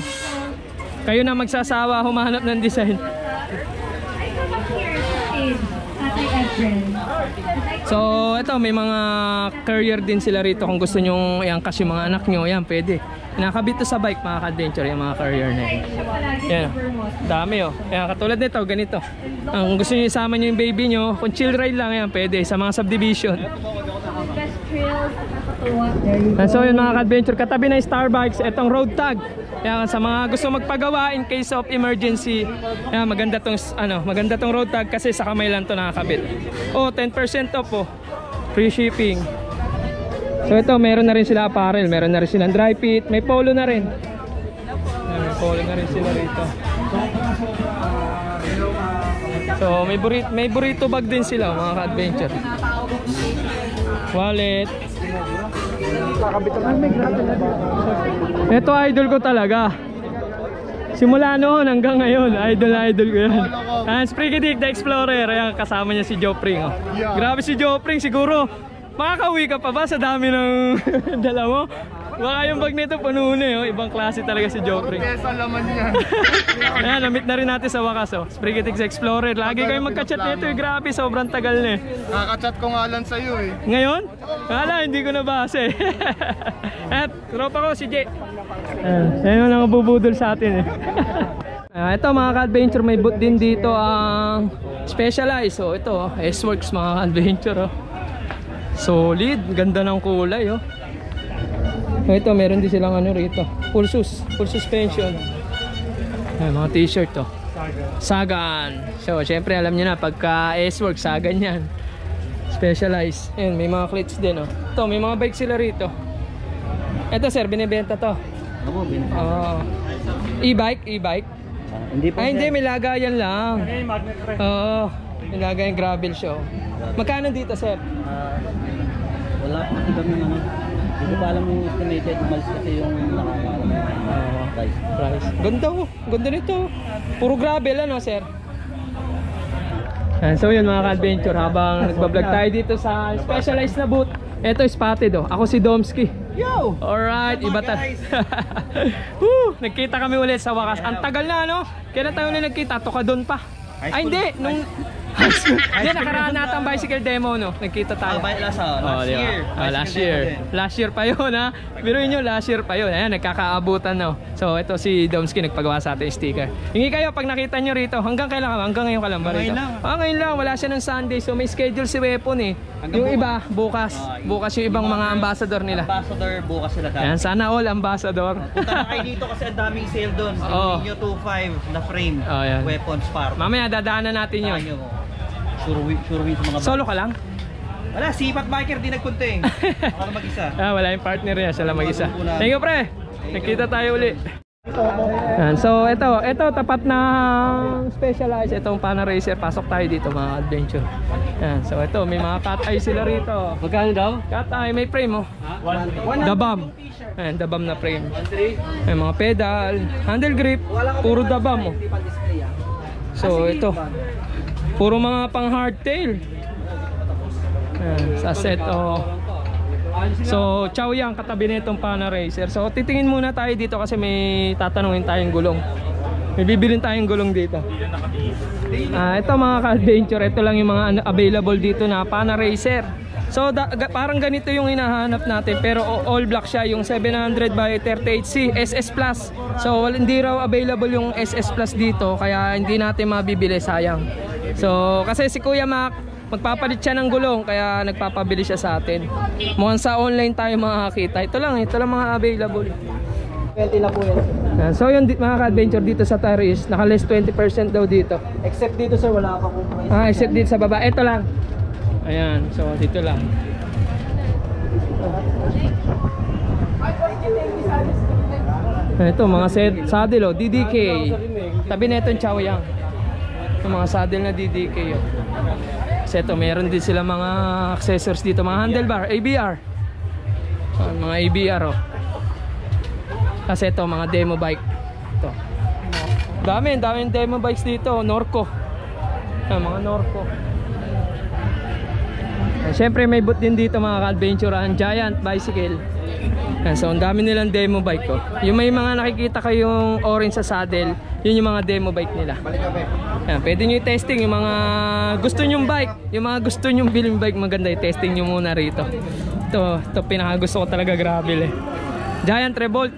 Speaker 1: Kayo na magsasawa humanap ng design. So ito may mga courier din sila rito. Kung gusto nyong i-angkas yung mga anak nyo, yan pwede. Nakabit to sa bike mga ka-adventure, yung mga courier na yan. Yan, dami oh. Yan, katulad nito, ganito. Kung gusto nyo isama nyo yung baby nyo, kung chill ride lang yan, pwede sa mga subdivision. So yun mga ka-adventure, katabi na Star Bikes, itong road tag. Yan, sa mga gusto magpagawa in case of emergency. Yan, maganda tong road tag kasi sa kamay lang to nakakabit. 10% off oh. Free shipping. So ito, meron na rin sila apparel, meron na rin silang dry fit, may polo na rin. May polo na rin sila rito. So may burrito bag din sila mga ka-adventure. Wallet. Ito idol ko talaga. Simula noon hanggang ngayon, idol ko yan. Spriggy Dick the Explorer, ayan, kasama niya si Jopring oh. Grabe si Jopring, siguro makakauwi ka pa ba sa dami ng dala mo? Baka yung bag nito puno na ibang klase talaga si Jopring.
Speaker 2: Pesa laman yan.
Speaker 1: Ayan, namit na rin natin sa wakas oh. Spriggy Dick the Explorer, lagi kayong magka-chat nito grabe, sobrang tagal na
Speaker 2: Nakaka-chat ko nga lang sa'yo
Speaker 1: Ngayon? Kala, hindi ko nabasa At tropa ko si Jay. Ayan lang ang bubudol sa atin ito mga ka-adventure, may booth din dito ang Specialized. So ito S-Works mga ka-adventure Solid, ganda ng kulay oh. Ito, meron din silang ano rito. Full suspension. Ayan, mga t-shirt to. Sagan. So, syempre alam niyo na pagka S-Work, Sagan yan. Specialized. Ayan, may mga cleats din oh. Ito, may mga bike sila rito. Ito sir, binibenta to.
Speaker 2: Ako, binibenta.
Speaker 1: E-bike?
Speaker 2: Hindi po.
Speaker 1: Ay, hindi, may lagayan lang. Oo, may lagayan gravel show. Magkano dito sir?
Speaker 2: Wala pa kami ano. Hindi ko pa alam yung estimated miles kasi yung price.
Speaker 1: Ganda oh, ganda nito. Puro gravel ano sir? So yun mga ka-adventure, habang nagbablog tayo dito sa specialized na booth. Ito spotted oh, ako si Domsky.
Speaker 2: Yo!
Speaker 1: Alright, iba nagkita kami ulit sa wakas. Ang tagal na no? Kailan tayo ulit nagkita? Tukadon pa. Ay hindi, nung high school. Hindi, nakaraan natin bicycle demo no? Nagkita tayo. Last year. Last year pa yun ha. Biruin nyo, last year pa yun. Ayan, nagkakaabutan no. So ito si Domsky nagpagawa sa atin sticker. Hingi kayo pag nakita nyo rito. Hanggang kailan ka? Hanggang ngayon ka lang ba rito? Ngayon lang. Wala siya ng Sunday. So may schedule si Weapon eh. Yung iba, bukas. Bukas yung ibang mga ambassador nila.
Speaker 2: Ambassador, bukas sila dati.
Speaker 1: Ayan, sana all ambassador.
Speaker 2: Punta na kayo dito kasi ang daming sale doon. Yung 25 na frame. Weapons Spark.
Speaker 1: Mamaya dadaanan natin yun.
Speaker 2: Sure win sa mga bike.
Speaker 1: Solo ka lang?
Speaker 2: Wala, sipat biker di nagpunting. Ako na mag-isa.
Speaker 1: Wala yung partner niya, siya lang mag-isa. Thank you pre. Nakita tayo uli. So ito tapat na specialized itong Pana Racer. Pasok tayo dito mga adventure. So ito may mga cat eye sila rito.
Speaker 5: Magkano daw?
Speaker 1: Cat eye, may frame oh. Dabam. Ayan, dabam na frame. May mga pedal, handle grip, puro dabam oh. So ito puro mga pang hardtail. Sa set oh. So chow yang katabi nitong Pana Racer. So titingin muna tayo dito kasi may tatanungin tayong gulong. May bibilin tayong gulong dito. Ito mga ka-adventure, ito lang yung mga available dito na Pana Racer. So parang ganito yung hinahanap natin, pero all black siya, yung 700 by 38C SS Plus. So hindi raw available yung SS Plus dito, kaya hindi natin mabibili, sayang. So kasi si Kuya Mac magpapalit siya ng gulong, kaya nagpapabili siya sa atin. Mukhang sa online tayo makakita. Ito lang mga available.
Speaker 2: 20 na po yan.
Speaker 1: So yun mga ka-adventure, dito sa Taris naka less 20% daw dito.
Speaker 2: Except dito sir, wala pa po price.
Speaker 1: Except dito sa baba. Ito lang. Ayan, so dito lang. Ito mga saddle oh, DDK. Tabi na itong Chow Yang. Yung mga saddle na DDK oh. Kasi ito, meron din sila mga accessories dito, mga handlebar, ABR. Mga ABR oh. Kasi ito, mga demo bike. Ito. Daming demo bikes dito, Norco. Mga Norco. Siyempre may boot din dito mga ka-adventure, ang Giant Bicycle. So ang dami nilang demo bike ko. Yung may mga nakikita kayong orange sa saddle, yun yung mga demo bike nila. Pwede nyo i-testing yung mga gusto nyong bike. Yung mga gusto nyong bilhin bike, maganda i-testing nyo muna rito. Ito pinakagusto ko talaga, gravel eh. Giant Revolt.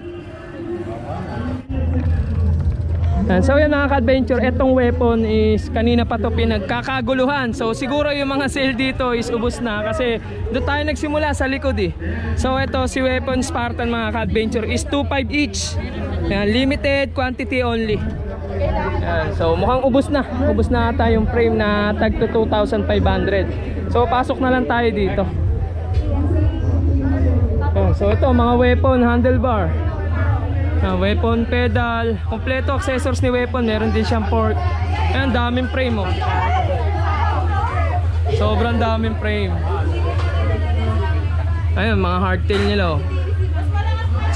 Speaker 1: So yan mga ka-adventure, etong weapon is kanina pa to pinagkakaguluhan. So siguro yung mga sale dito is ubos na kasi doon tayo nagsimula sa likod eh. So ito si Weapon Spartan mga ka-adventure is 2.5 each. Yan, limited quantity only. Yan, so mukhang ubos na ata yung frame na tag to 2,500. So pasok na lang tayo dito. Yan, so ito mga weapon handlebar. Weapon pedal, kompleto accessories ni Weapon, meron din siyang fork. Ayan, daming frame oh. Sobrang daming frame. Ayun, mga hardtail nila oh.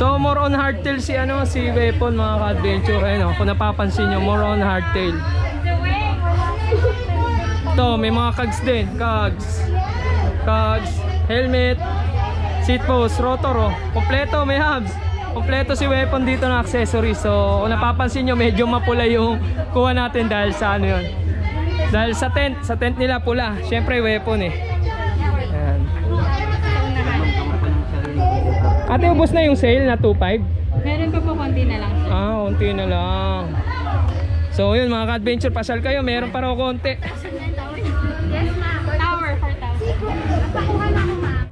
Speaker 1: So more on hardtail si Weapon mga ka-adventure. Ayun oh, kung napapansin nyo, more on hardtail. Ito, may mga cogs din, cogs, helmet, seat post, rotor oh. Kompleto, may hubs. Kompleto si Weapon dito na accessories. So kung napapansin nyo, medyo mapula yung kuha natin dahil sa ano yun. Dahil sa tent nila pula. Syempre Weapon eh. Ayan. Ate, ubos na yung sale na 2.5?
Speaker 4: Meron pa po, konti na lang.
Speaker 1: Konti na lang. So yun mga ka-adventure, pasal kayo, meron pa raw konti.
Speaker 4: Yes ma'am. Tower 4,000. Napakuha na ako ma'am.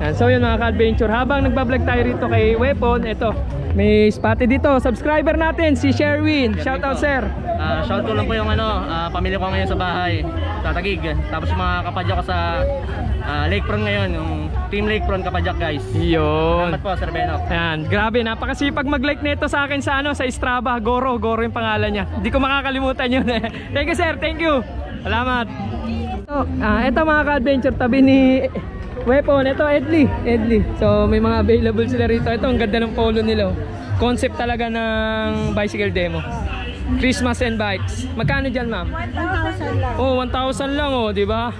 Speaker 1: Yan. So yun mga ka-adventure, habang nagbablog tayo rito kay Weapon, ito, may spotted dito, subscriber natin, si Sherwin. Shout out sir.
Speaker 2: Shout ko lang po yung pamilya ko ngayon sa bahay, sa Taguig. Tapos yung mga kapadyak ko sa Lakefront ngayon, yung Team Lakefront kapadyak guys.
Speaker 1: Yun.
Speaker 2: Salamat po Sir Benok.
Speaker 1: Yan, grabe, napakasipag mag-like nito sa akin sa sa Strava, Goro yung pangalan niya. Hindi ko makakalimutan yun eh. Thank you sir, thank you. Salamat. Ito mga ka-adventure, tabi ni Weapon, ito Edley. So may mga available sila rito. Ito ang ganda ng polo nila. Concept talaga ng bicycle demo. Christmas and bikes. Magkano dyan ma'am?
Speaker 6: 1,000 lang.
Speaker 1: Oh, 1,000 lang oh, di ba?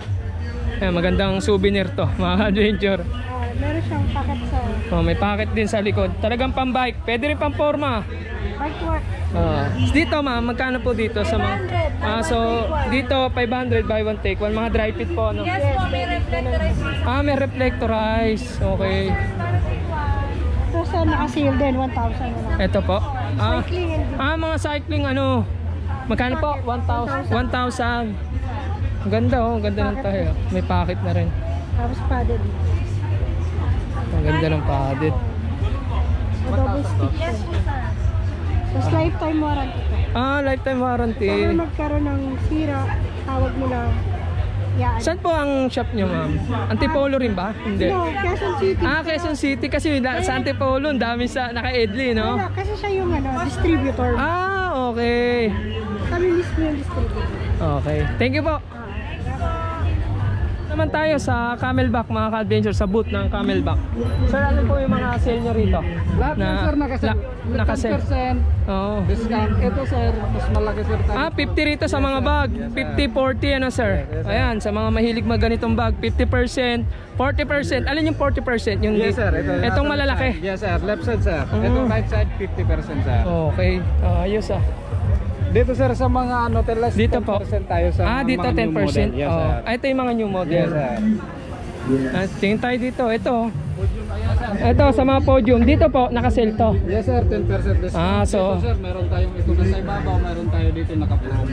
Speaker 1: Magandang souvenir to, mga adventure.
Speaker 6: Meron siyang packet sa
Speaker 1: Oh, may packet din sa likod. Talagang pang-bike. Pwede rin pang-forma.
Speaker 6: bike work.
Speaker 1: Dito ma'am, magkano po dito sa mga? So dito 500 buy one take one, mga dry fit po no.
Speaker 4: Yes po, may reflectorized.
Speaker 1: May reflectorized. Okay.
Speaker 6: Ito sa naka-sale din, 1,000 na lang.
Speaker 1: Ito po.
Speaker 6: Cycling and
Speaker 1: Mga cycling ano. Magkano po? 1,000. 1,000. Ang ganda oh, ang ganda ng tayo. May packet na rin.
Speaker 6: tapos padded.
Speaker 1: Ang ganda ng padded.
Speaker 6: Double stick siya. Tapos lifetime warranty ko.
Speaker 1: Lifetime warranty.
Speaker 6: Kung magkaroon ng sira, tawag mo lang. Yan.
Speaker 1: Saan po ang shop nyo ma'am? Antipolo rin ba? Hindi.
Speaker 6: No, Quezon City.
Speaker 1: Quezon City kasi sa Antipolo, ang dami sa naka-Edley, no?
Speaker 6: Wala, kasi siya yung distributor.
Speaker 1: Okay.
Speaker 6: Kami mismo yung distributor.
Speaker 1: Okay. Thank you po. Naman tayo sa Camelback mga ka-adventure, sa booth ng Camelback. Sir, ano po yung mga sale nyo rito?
Speaker 3: Lahat na, sir, nakasale. 10%
Speaker 1: Oo.
Speaker 3: discount. Ito sir, mas malaki sir tayo.
Speaker 1: 50 rito sa mga bag. 50, 40 ano sir? Ayan, sa mga mahilig mag ganitong bag, 50%, 40%. Alin yung 40%? Yung
Speaker 3: Yes sir,
Speaker 1: itong malalaki.
Speaker 3: Yes sir, left side sir. Ito right side 50% sir.
Speaker 1: Okay. Ayos
Speaker 3: Dito sir sa mga telas
Speaker 1: dito
Speaker 3: 10%
Speaker 1: po.
Speaker 3: tayo sa
Speaker 1: Dito
Speaker 3: mga
Speaker 1: 10%.
Speaker 3: new model. Yes sir.
Speaker 1: Ito yung mga new model.
Speaker 3: Yes sir.
Speaker 1: Tingin tayo dito. Ito sa mga podium. Dito po, naka-sale to.
Speaker 3: Yes sir, 10% discount.
Speaker 1: So
Speaker 3: dito sir, meron tayong ito na sa ibabaw, meron tayo dito naka-promo.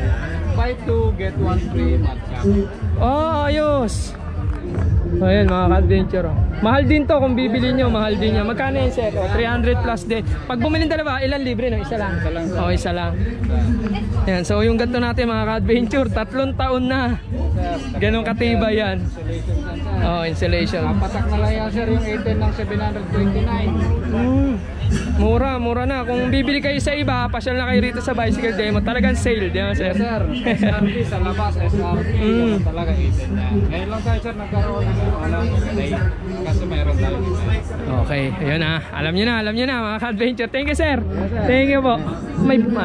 Speaker 3: Buy 2 get 1 free matcha.
Speaker 1: ayos. Ayan mga ka-adventure. Mahal din to kung bibili nyo, mahal din yan. Magkano yun sir? 300 plus din. Pag bumili dalawa, ilan libre no? Isa lang? Isa lang. Yan, so yung ganito natin mga ka-adventure, 3 taon na. Ganong katibay yan. Insulation.
Speaker 3: Patak na lang yan sir yung 18 ng 729.
Speaker 1: Mura na. Kung bibili kayo sa iba, pasyal na kayo rito sa bicycle demo. Talagang sale, di ba sir?
Speaker 3: Yes sir, SRP sa labas, SRP talaga 18 yan. Ngayon lang tayo sir nagkaroon ng kasi mayroon tayo.
Speaker 1: Okay, ayun na. Alam nyo na mga ka-adventure. Thank you sir. Thank you po.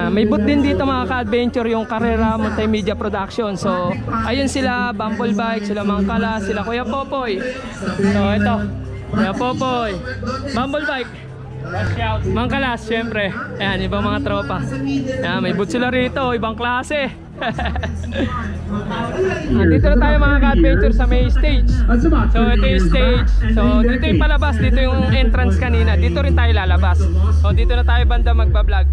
Speaker 1: May booth din dito mga ka-adventure, yung Carrera Multimedia Production. So, ayun sila, Bumble Bike, sila Mangkala, sila Kuya Popoy. So, ito. Kuya Popoy. Bumble Bike. Mangkalas, syempre. Ayan, ibang mga tropa. Ayan, may booth sila rito, ibang klase. Dito na tayo mga ka-adventure sa may stage. So ito yung stage. So dito yung palabas, dito yung entrance kanina. Dito rin tayo lalabas. So dito na tayo banda magbablog.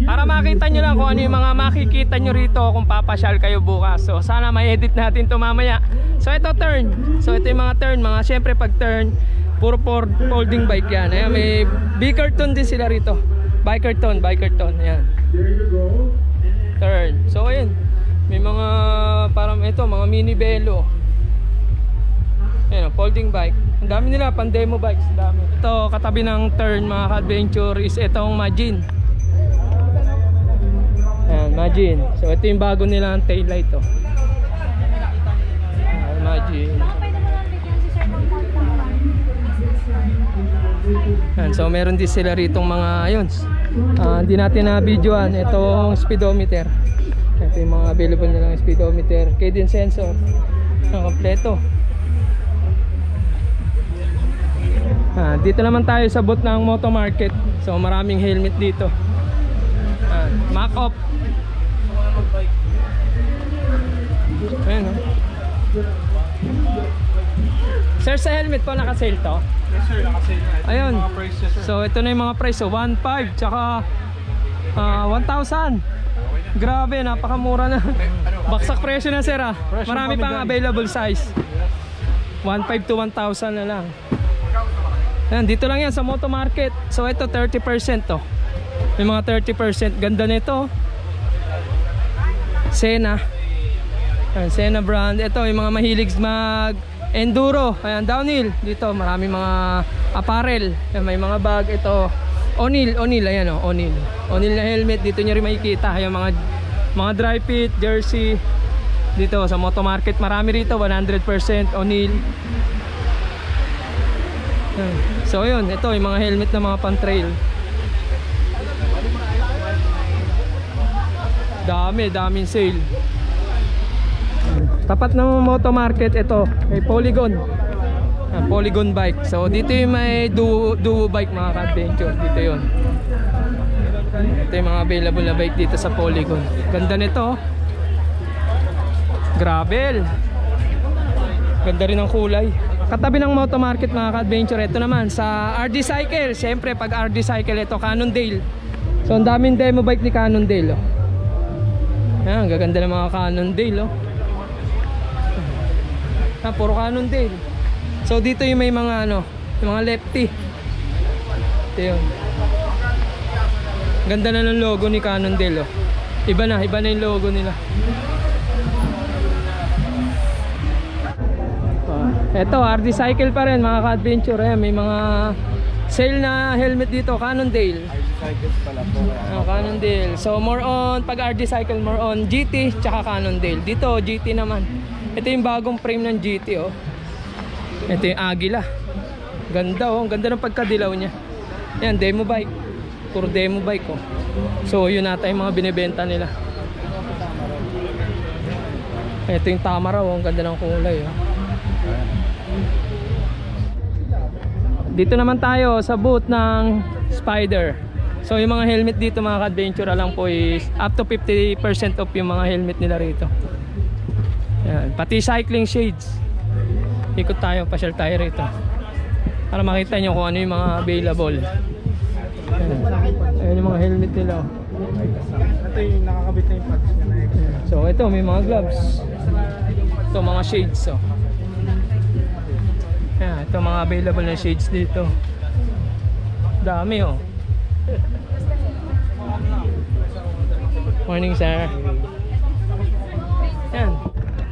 Speaker 1: Para makita nyo lang kung ano yung mga makikita nyo rito kung papasyal kayo bukas. So sana ma-edit natin ito mamaya. So ito turn. So ito yung mga turn. Siyempre pag turn, puro folding bike yan. Ayan, may Bickerton din sila rito. Bikerton. Ayan. Turn. So ayun, may mga parang ito, mga mini velo. Ayan, folding bike. Ang dami nila, pan demo bikes, dami. Ito katabi ng turn mga ka-adventure is itong Majin. Ayan, Majin. So ito yung bago nilang tail light to. Ayan, Majin. Ayan, so meron din sila ritong mga ayun. Hindi natin na videoan itong speedometer. Ito yung mga available nilang speedometer, cadence sensor, kompleto. Dito naman tayo sa booth ng Moto Market. So maraming helmet dito. Mac off. Ayan, Sir, sa helmet po naka-sale to?
Speaker 3: Yes sir, naka-sale na.
Speaker 1: Ayun.
Speaker 3: Mga price niya, sir.
Speaker 1: So ito na yung mga price. So 1.5 tsaka 1,000. Grabe, napakamura na. Baksak presyo na sir. Marami pang available size. 1.5 to 1,000 na lang. Ayan, dito lang yan sa Moto Market. So ito 30% to. May mga 30%. Ganda nito. Sena. Ayan, Sena brand. Ito yung mga mahilig mag enduro. Ayan, downhill. Dito maraming mga apparel. Ayan, may mga bag. Ito O'Neill. Ayan o, O'Neill. O'Neill na helmet. Dito nyo rin makikita. Ayan, mga dry fit, jersey. Dito sa Moto Market. Marami rito. 100% O'Neill. So yun, ito yung mga helmet na mga pan-trail. Daming sale. Tapat ng Moto Market, ito may Polygon. Polygon bike. So dito yung may duo bike mga ka-adventure. Dito yun. Ito yung mga available na bike dito sa Polygon. Ganda nito. Gravel. Ganda rin ang kulay. Katabi ng Moto Market mga ka-adventure, ito naman sa RD Cycle. Siyempre pag RD Cycle, ito Cannondale. So ang daming demo bike ni Cannondale. Ayan, gaganda ng mga Cannondale. Puro Cannondale. So dito yung may mga yung mga lefty. Ito yun. Ganda na ng logo ni Cannondale. Iba na yung logo nila. Ito, RD Cycle pa rin mga ka-adventure. May mga sale na helmet dito, Cannondale. Cannondale. So more on, pag RD Cycle, more on GT tsaka Cannondale. Dito, GT naman. Ito yung bagong frame ng GT. Ito yung Agila. Ganda ang ganda ng pagkadilaw niya. Yan, demo bike. Puro demo bike. So yun nata yung mga binibenta nila. Ito yung Tamaraw. Ang ganda ng kulay. Dito naman tayo sa booth ng Spider. So yung mga helmet dito mga ka-adventure lang po is up to 50% off yung mga helmet nila rito. Yan. Pati cycling shades. Ikot tayo, pasyal tayo rito para makita nyo kung ano yung mga available. Ayan yung mga helmet nila.
Speaker 3: Ito yung nakakabit na yung pads niya na extra.
Speaker 1: So ito may mga gloves. Ito mga shades. Ayan, ito mga available na shades dito. Dami Morning sir. Ayan.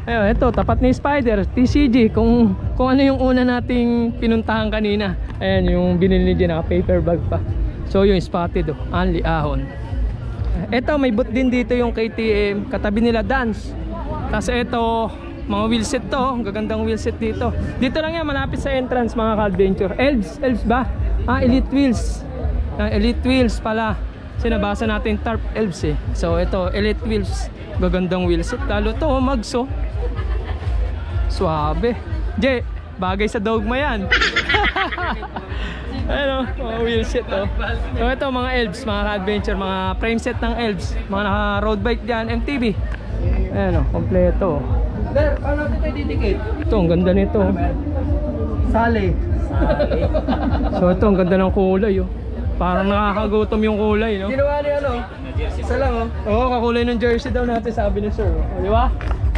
Speaker 1: Ayun, ito tapat ni Spider, TCG. Kung ano yung una nating pinuntahan kanina. Ayan yung binili niya na paper bag pa. So yung spotted only ahon. Ito may booth din dito yung KTM. Katabi nila Dance. Tapos ito mga wheelset to, gagandang wheelset dito. Dito lang yan, malapit sa entrance mga ka-adventure. Elves ba? Elite Wheels. Elite Wheels pala. Sinabasa natin Tarp Elves So ito, Elite Wheels. Gagandang wheelset. Lalo to, magso. Suabe. Jay, bagay sa dogma yan. Ano, mga wheelset So ito mga Elves, mga ka-adventure, mga frame set ng Elves. Mga naka road bike dyan, MTB. Ayan kompleto.
Speaker 3: Paano natin tayo didikit?
Speaker 1: Ito, ang ganda nito.
Speaker 3: Sali.
Speaker 1: So ito, ang ganda ng kulay Parang nakakagutom yung kulay
Speaker 3: Ginawa ni isa lang
Speaker 1: Oo, kakulay ng jersey daw natin, sabi ni sir Di ba?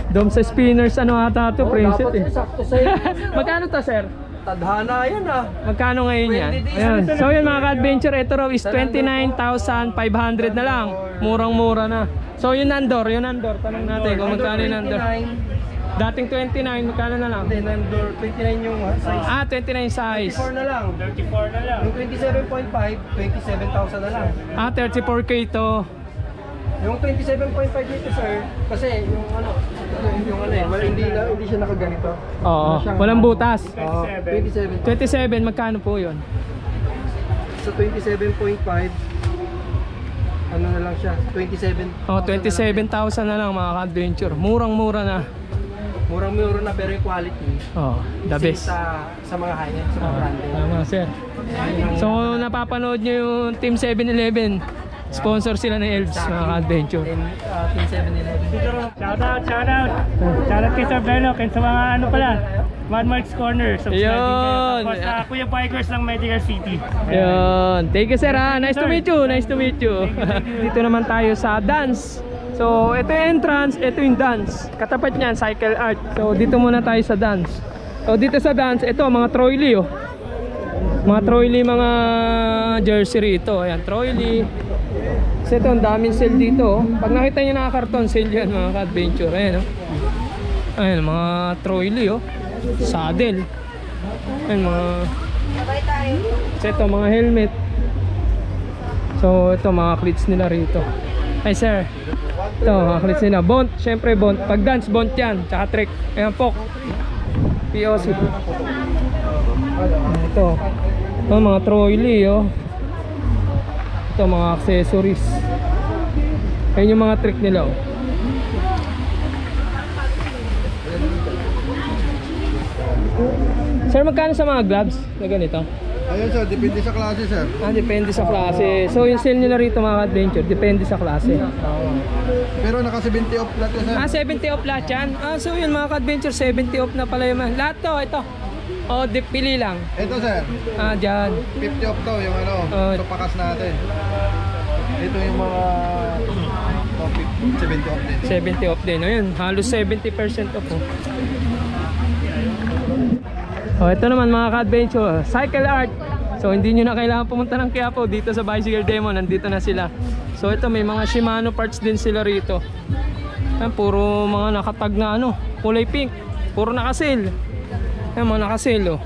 Speaker 1: Dome sa spinners, ata ito, Princess
Speaker 3: sakto sa'yo.
Speaker 1: Magkano to sir?
Speaker 3: Tadhana yan
Speaker 1: Magkano ngayon yan? Ayan. So yun mga ka-adventure, ito raw is 29,500 na lang. Murang-mura na. So yun Nandor, tanong natin kung magkano yung Nandor. Dating 29, magkano na lang?
Speaker 3: Hindi, Nandor, 29 yung size.
Speaker 1: 29 size.
Speaker 3: 34 na lang. Yung 27.5, 27,000 na lang.
Speaker 1: 34K to.
Speaker 3: Yung 27.5 nito sir, kasi hindi siya nakaganito.
Speaker 1: Oo, walang butas.
Speaker 3: 27.
Speaker 1: 27, magkano po yun?
Speaker 3: So 27.5, ano na lang siya, 27.
Speaker 1: 27,000 na lang mga ka-adventure. Murang-mura na.
Speaker 3: Murang-mura na pero yung quality.
Speaker 1: The best.
Speaker 3: Sa mga high-end, sa mga branded.
Speaker 1: Tama sir. So napapanood nyo yung Team 7-Eleven. Sponsor sila ng Elves mga ka-adventure.
Speaker 3: Team 7-Eleven.
Speaker 2: Shoutout kay Sir Beno, kaya sa mga pala, Mad Marks Corner, subscribe din kayo. Tapos sa Kuya Bikers ng Medical City.
Speaker 1: Yun. Thank you sir Nice to meet you. Dito naman tayo sa Dance. So ito yung entrance, ito yung Dance. Katapat niyan, Cycle Art. So dito muna tayo sa Dance. O dito sa dance, ito mga Troily oh. Mga Troily, mga jersey rito. Ayan, Troily. Kasi ito, ang daming sale dito oh. Pag nakita nyo nakakarton, sale yan mga ka-adventure. Ayan oh. Ayan, mga Troily oh. Saddle. Ayan, mga... Kasi ito, mga helmet. So, ito, mga cleats nila rito. Hi sir. Ito, mga cleats nila. Bond, syempre Bond. Pag dance, Bond yan. Tsaka trick. Ayan, POC. POC. Ito. Ito, mga Troily oh. Ito, mga accessories. Ayan yung mga trick nila oh. Sir, magkano sa mga gloves na ganito?
Speaker 7: Ayun sir, depende sa klase sir.
Speaker 1: Depende sa klase. So yung sale nila rito mga adventure, depende sa klase.
Speaker 7: Pero naka 70 off lahat yan sir.
Speaker 1: 70 off lahat yan? So yun mga adventure, 70 off na pala yung lahat to, ito. Pili lang.
Speaker 7: Ito sir,
Speaker 1: Dyan.
Speaker 7: 50 off to yung ano, ito pakas natin. Ito yung mga 70 off din.
Speaker 1: 70 off din. Ayun, halos 70% off. Ito naman mga ka-adventure, Cycle Art. So hindi nyo na kailangan pumunta ng Quiapo. Dito sa Bicycle Demo, nandito na sila. So ito, may mga Shimano parts din sila rito. Ayan, puro mga nakatag na ano, kulay pink. Puro naka-sale. Ayan, mga naka-sale oh.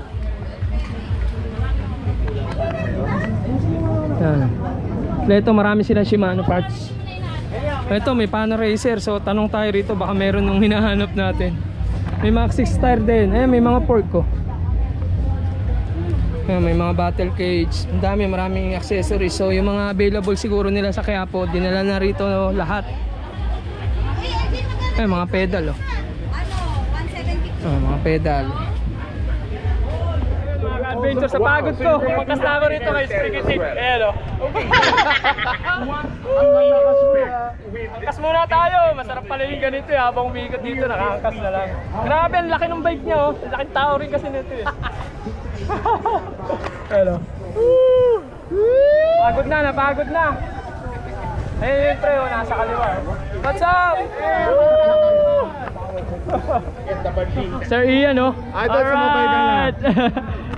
Speaker 1: Ayan. Ito, marami silang Shimano parts. Ito, may Pana Racer. So tanong tayo rito, baka meron nung hinahanap natin. May mga 6 tire din. Ayan, may mga fork ko. Ayan, may mga battle cage. Ang dami, maraming accessories. So yung mga available siguro nila sa Quiapo, dinala na rito lahat. Ayan, mga pedal oh. Mga pedal. Mga adventure sa pagod ko. Magkasama rito kay Sprigitic. Ayan oh. Angkas muna tayo. Masarap pala yung ganito eh. Habang umiikot dito, nakangkas na lang. Grabe, ang laki ng bike niya oh. Ang laking tao rin kasi nito eh. Hello. Pagod na, napagod na. Ayun yung pre, nasa kaliwa. What's up? Sir Ian oh. Alright.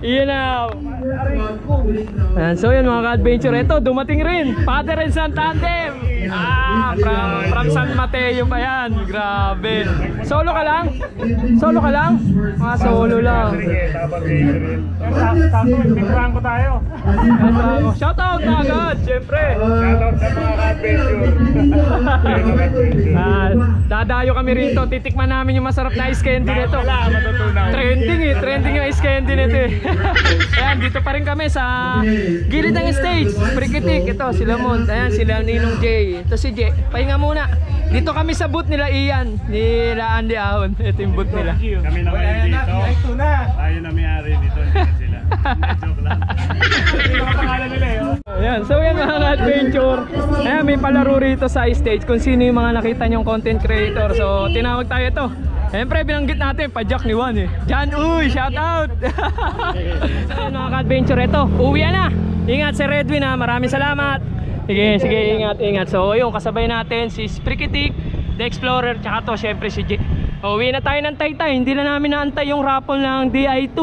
Speaker 1: Ian now. So yan mga ka-adventure. Ito, dumating rin. Father and Son Tandem. From San Mateo pa yan. Grabe. Solo ka lang? Solo ka lang? Solo lang.
Speaker 8: Pranko tayo.
Speaker 1: Shout out na agad, syempre.
Speaker 8: Shout out sa mga ka-adventure.
Speaker 1: Dadayo kami rito. Titikman namin yung masarap na ice candy nito. Trending eh. Trending yung ice candy nito eh. Ayan, dito pa rin kami sa gilid ng stage. Sprigitic. Ito, sila Mont. Ayan, sila Ninong J. Ito si J. Pahinga muna. Dito kami sa booth nila Ian. Nila Andy Ahon. Ito yung booth nila.
Speaker 8: Kami naman yung dito. Tayo na may-ari dito. Hindi sila. Joke lang. Hindi ko pangalan nila eh.
Speaker 1: Ayan, so yan mga adventure. Ayan, may palaro rito sa stage kung sino yung mga nakita nyong content creator. So tinawag tayo ito. Siyempre binanggit natin pa-jack ni Juan eh. Jan, uy, shout out. So yan mga adventure, ito uwi na. Ingat si Redwin ha, maraming salamat. Sige, ingat. So yung kasabay natin si Sprigitic, The Explorer, tsaka to syempre si J. Uwi na tayo ng Taytay. Hindi na namin naantay yung raffle ng DI2.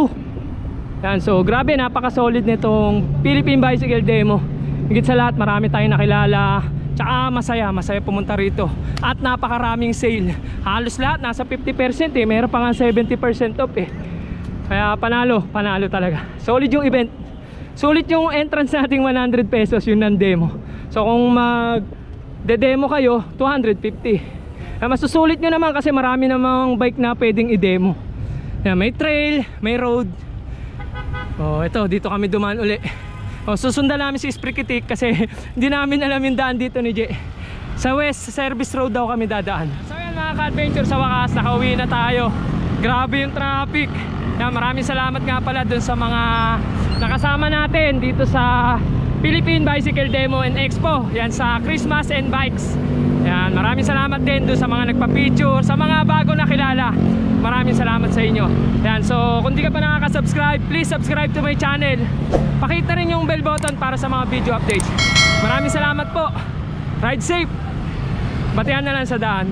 Speaker 1: Yan, so grabe, napaka-solid nitong Philippine Bicycle Demo. Higit sa lahat, marami tayong nakilala. Tsaka masaya pumunta rito. At napakaraming sale. Halos lahat, nasa 50% eh. Meron pa nga 70% off eh. Kaya panalo talaga. Solid yung event. Sulit yung entrance nating 100 pesos yung non-demo. So kung mag-demo kayo, 250. Mas susulit nyo naman kasi marami namang bike na pwedeng i-demo. Yan, may trail, may road. Ito, dito kami dumaan uli. Susundan namin si Sprigitic kasi hindi namin alam yung daan dito ni J. Sa West Service Road daw kami dadaan. So yan mga ka-adventure, sa wakas nakauwi na tayo. Grabe yung traffic. Yan, maraming salamat nga pala dun sa mga nakasama natin dito sa Philippine Bicycle Demo and Expo. Yan, sa Christmas and Bikes. Yan, maraming salamat din dun sa mga nagpa-picture, sa mga bago na kilala. Maraming salamat sa inyo. Yan, so kung di ka pa nakaka-subscribe, please subscribe to my channel. Pakita rin yung bell button para sa mga video updates. Maraming salamat po. Ride safe. Batihan na lang sa daan.